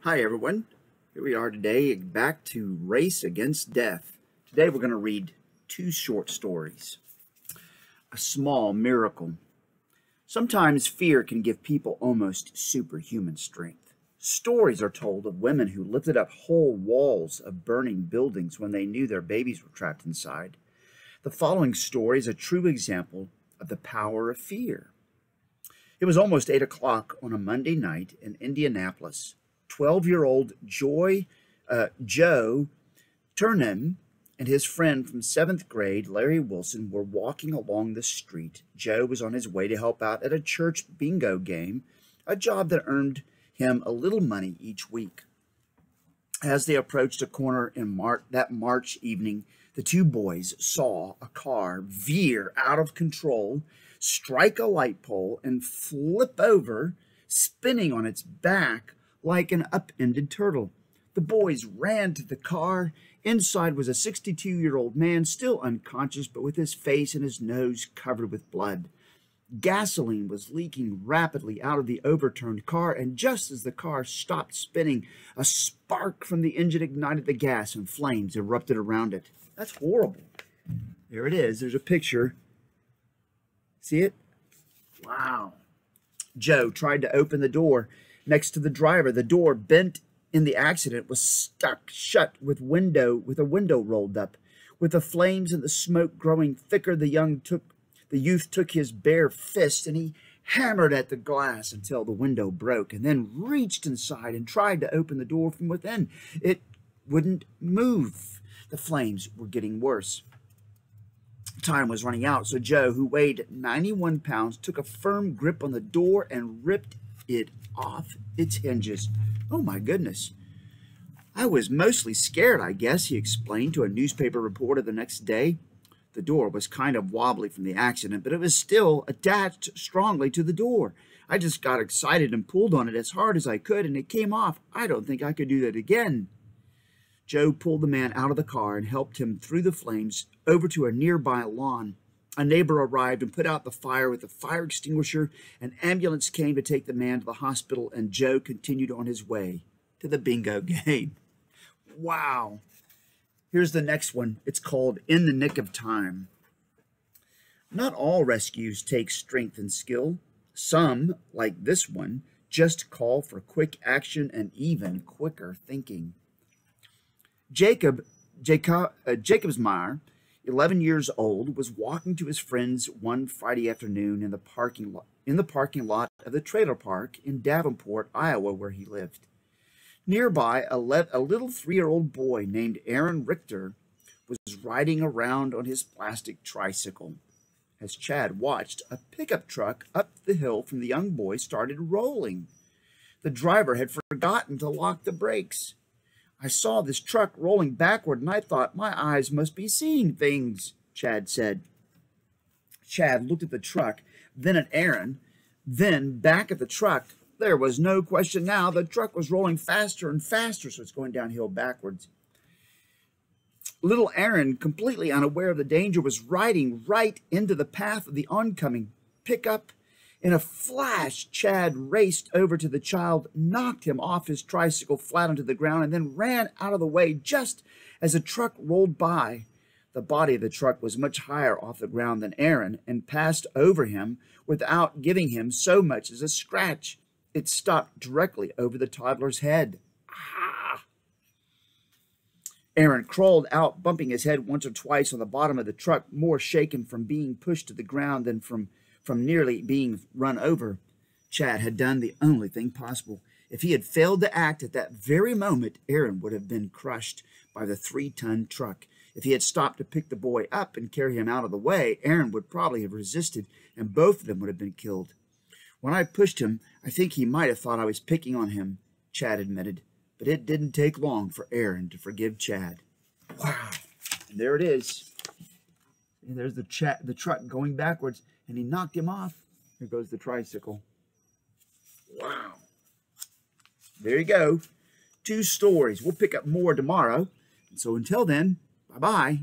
Hi everyone, here we are today back to Race Against Death. Today we're going to read two short stories. A Small Miracle. Sometimes fear can give people almost superhuman strength. Stories are told of women who lifted up whole walls of burning buildings when they knew their babies were trapped inside. The following story is a true example of the power of fear. It was almost 8 o'clock on a Monday night in Indianapolis. 12-year-old Joe Turnham and his friend from 7th grade, Larry Wilson, were walking along the street. Joe was on his way to help out at a church bingo game, a job that earned him a little money each week. As they approached a corner in that March evening, the two boys saw a car veer out of control, strike a light pole, and flip over, spinning on its back like an upended turtle. The boys ran to the car. Inside was a 62-year-old man, still unconscious, but with his face and his nose covered with blood. Gasoline was leaking rapidly out of the overturned car, and just as the car stopped spinning, a spark from the engine ignited the gas, and flames erupted around it. That's horrible. There it is. There's a picture. See it? Wow. Joe tried to open the door next to the driver. The door, bent in the accident, was stuck shut with a window rolled up. With the flames and the smoke growing thicker, the youth took his bare fist and he hammered at the glass until the window broke, and then reached inside and tried to open the door from within. It wouldn't move. The flames were getting worse. Time was running out, so Joe, who weighed 91 pounds, took a firm grip on the door and ripped it off its hinges. Oh my goodness. I was mostly scared, I guess, he explained to a newspaper reporter the next day. The door was kind of wobbly from the accident, but it was still attached strongly to the door. I just got excited and pulled on it as hard as I could, and it came off. I don't think I could do that again. Joe pulled the man out of the car and helped him through the flames over to a nearby lawn. A neighbor arrived and put out the fire with a fire extinguisher. An ambulance came to take the man to the hospital, and Joe continued on his way to the bingo game. Wow. Here's the next one. It's called In the Nick of Time. Not all rescues take strength and skill. Some, like this one, just call for quick action and even quicker thinking. Jacobsmeyer, 11 years old, was walking to his friends one Friday afternoon in the parking lot of the trailer park in Davenport, Iowa, where he lived. Nearby, a little 3-year-old boy named Aaron Richter was riding around on his plastic tricycle. As Chad watched, a pickup truck up the hill from the young boy started rolling. The driver had forgotten to lock the brakes. I saw this truck rolling backward, and I thought, my eyes must be seeing things, Chad said. Chad looked at the truck, then at Aaron, then back at the truck. There was no question now. The truck was rolling faster and faster, so it's going downhill backwards. Little Aaron, completely unaware of the danger, was riding right into the path of the oncoming pickup. In a flash, Chad raced over to the child, knocked him off his tricycle flat onto the ground, and then ran out of the way just as the truck rolled by. The body of the truck was much higher off the ground than Aaron and passed over him without giving him so much as a scratch. It stopped directly over the toddler's head. Ah! Aaron crawled out, bumping his head once or twice on the bottom of the truck, more shaken from being pushed to the ground than from nearly being run over. Chad had done the only thing possible. If he had failed to act at that very moment, Aaron would have been crushed by the 3-ton truck. If he had stopped to pick the boy up and carry him out of the way, Aaron would probably have resisted, and both of them would have been killed. When I pushed him, I think he might have thought I was picking on him, Chad admitted. But it didn't take long for Aaron to forgive Chad. Wow. And there it is. And there's the truck going backwards, and he knocked him off. Here goes the tricycle. Wow. There you go. 2 stories. We'll pick up more tomorrow. And so until then, bye-bye.